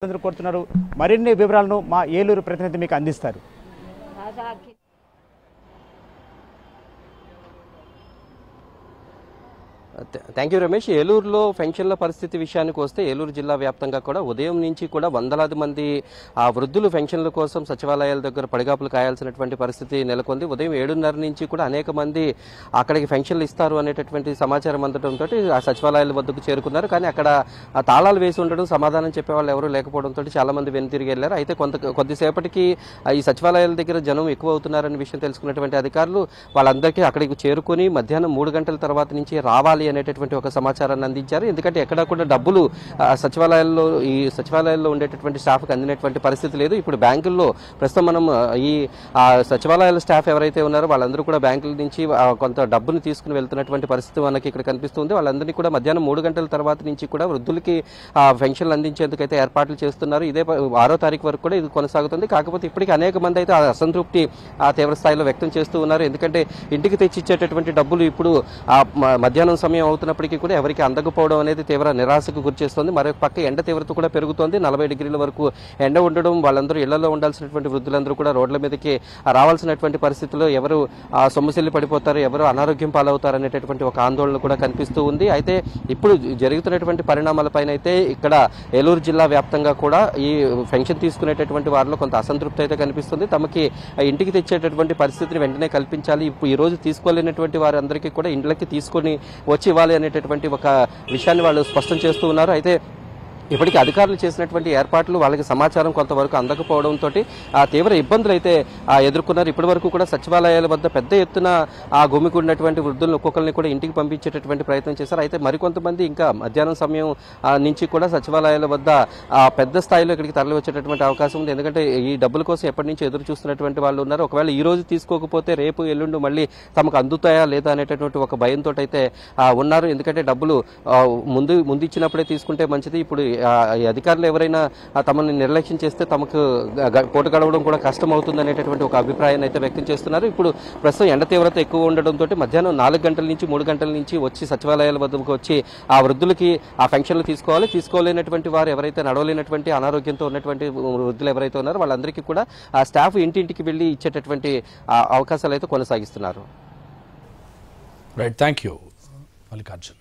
కోరుతున్నారు. మరిన్ని వివరాలను మా ఏలూరు ప్రతినిధి మీకు అందిస్తారు. Thank you Ramesh. ఏలూరులో పెన్షన్ల పరిస్థితి విషయానికి వస్తే ఏలూరు జిల్లా వ్యాప్తంగా కూడా ఉదయం నుంచి కూడా వందలాది మంది వృద్ధులు పెన్షన్ల కోసం సచివాలయాల దగ్గర పడిగాపులు కాయాల్సినటువంటి పరిస్థితి నెలకొంది. ఉదయం 7:30 నుంచి కూడా అనేక మంది అక్కడికి పెన్షన్లు ఇస్తారు అనేటటువంటి సమాచారం అందడంతో ఆ సచివాలయాల వద్దకు చేరుకున్నారు. కానీ అక్కడ తాళాలు వేసి ఉండడం, సమాధానం చెప్పేవాళ్ళు ఎవరూ లేకపోవడంతో చాలా మంది వెనుతిరిగి వెళ్లారు. అయితే కొద్దిసేపటికి ఈ సచివాలయాల దగ్గర జనం ఎక్కువ అవుతున్నారనే విషయం తెలుసుకున్నటువంటి అధికారులు వాళ్ళందరికీ అక్కడికి చేరుకుని మధ్యాహ్నం 3 గంటల తర్వాత నుంచి రావాలి అనేటటువంటి ఒక సమాచారాన్ని అందించారు. ఎందుకంటే ఎక్కడా కూడా డబ్బులు సచివాలయాల్లో ఉండేటటువంటి స్టాఫ్కి అందినటువంటి పరిస్థితి లేదు. ఇప్పుడు బ్యాంకుల్లో ప్రస్తుతం మనం ఈ సచివాలయాల స్టాఫ్ ఎవరైతే ఉన్నారో వాళ్ళందరూ కూడా బ్యాంకుల నుంచి కొంత డబ్బును తీసుకుని వెళ్తున్నటువంటి పరిస్థితి మనకి ఇక్కడ కనిపిస్తుంది. వాళ్ళందరినీ కూడా మధ్యాహ్నం 3 గంటల తర్వాత నుంచి కూడా వృద్ధులకి పెన్షన్లు అందించేందుకు అయితే ఏర్పాట్లు చేస్తున్నారు. ఇదే 6వ తారీఖు వరకు కూడా ఇది కొనసాగుతుంది. కాకపోతే ఇప్పటికీ అనేక మంది అయితే అసంతృప్తి తీవ్ర స్థాయిలో వ్యక్తం చేస్తూ ఉన్నారు. ఎందుకంటే ఇంటికి తెచ్చిచ్చేటటువంటి డబ్బులు ఇప్పుడు మధ్యాహ్నం సమయం అవుతున్నప్పటికీ కూడా ఎవరికి అందకపోవడం అనేది తీవ్ర నిరాశకు గురిచేస్తుంది. మరొక పక్క ఎండ తీవ్రత కూడా పెరుగుతోంది. 40 డిగ్రీల వరకు ఎండ ఉండడం, వాళ్ళందరూ ఇళ్లలో ఉండాల్సినటువంటి వృద్ధులందరూ కూడా రోడ్ల మీదకి రావాల్సినటువంటి పరిస్థితుల్లో ఎవరు సొమ్ముసిల్లి పడిపోతారు, ఎవరు అనారోగ్యం పాలవుతారు అనేటటువంటి ఒక ఆందోళన కూడా కనిపిస్తూ ఉంది. అయితే ఇప్పుడు జరుగుతున్నటువంటి పరిణామాలపైన అయితే ఇక్కడ ఏలూరు జిల్లా వ్యాప్తంగా కూడా ఈ పెన్షన్ తీసుకునేటటువంటి వారిలో కొంత అసంతృప్తి అయితే కనిపిస్తుంది. తమకి ఇంటికి తెచ్చేటటువంటి పరిస్థితిని వెంటనే కల్పించాలి, ఇప్పుడు ఈ రోజు తీసుకోలేనటువంటి వారందరికీ కూడా ఇంట్లోకి తీసుకొని వచ్చి ఇవ్వాలి అనేటటువంటి ఒక విషయాన్ని వాళ్ళు స్పష్టం చేస్తూ ఉన్నారు. అయితే ఇప్పటికీ అధికారులు చేసినటువంటి ఏర్పాట్లు వాళ్ళకి సమాచారం కొంతవరకు అందకపోవడంతో తీవ్ర ఇబ్బందులు అయితే ఎదుర్కొన్నారు. ఇప్పటి వరకు కూడా సచివాలయాల వద్ద పెద్ద ఎత్తున గుమికూడినటువంటి వృద్ధులను ఒక్కొక్కరిని కూడా ఇంటికి పంపించేటటువంటి ప్రయత్నం చేశారు. అయితే మరికొంతమంది ఇంకా మధ్యాహ్నం సమయం నుంచి కూడా సచివాలయాల వద్ద పెద్ద స్థాయిలో ఇక్కడికి తరలి వచ్చేటటువంటి అవకాశం ఉంది. ఎందుకంటే ఈ డబ్బుల కోసం ఎప్పటి నుంచి ఎదురు చూస్తున్నటువంటి వాళ్ళు ఉన్నారు. ఒకవేళ ఈ రోజు తీసుకోకపోతే రేపు ఎల్లుండి మళ్ళీ తమకు అందుతాయా లేదా అనేటటువంటి ఒక భయంతో అయితే ఉన్నారు. ఎందుకంటే డబ్బులు ముందు ఇచ్చినప్పుడే తీసుకుంటే మంచిది. ఇప్పుడు ఈ అధికారులు ఎవరైనా తమని నిర్లక్ష్యం చేస్తే తమకు పూట గడవడం కూడా కష్టం అవుతుంది అనేటటువంటి ఒక అభిప్రాయాన్ని అయితే వ్యక్తం చేస్తున్నారు. ఇప్పుడు ప్రస్తుతం ఎండ తీవ్రత ఎక్కువ ఉండడంతో మధ్యాహ్నం 4 గంటల నుంచి 3 గంటల నుంచి వచ్చి సచివాలయాల వద్దకు వచ్చి ఆ వృద్ధులకి ఆ పెన్షన్లు తీసుకోలేనటువంటి వారు ఎవరైతే నడవలేనటువంటి అనారోగ్యంతో ఉన్నటువంటి వృద్ధులు ఎవరైతే ఉన్నారో వాళ్ళందరికీ కూడా ఆ స్టాఫ్ ఇంటింటికి వెళ్లి ఇచ్చేటటువంటి అవకాశాలు అయితే కొనసాగిస్తున్నారు. Right, thank you Mallikarjun.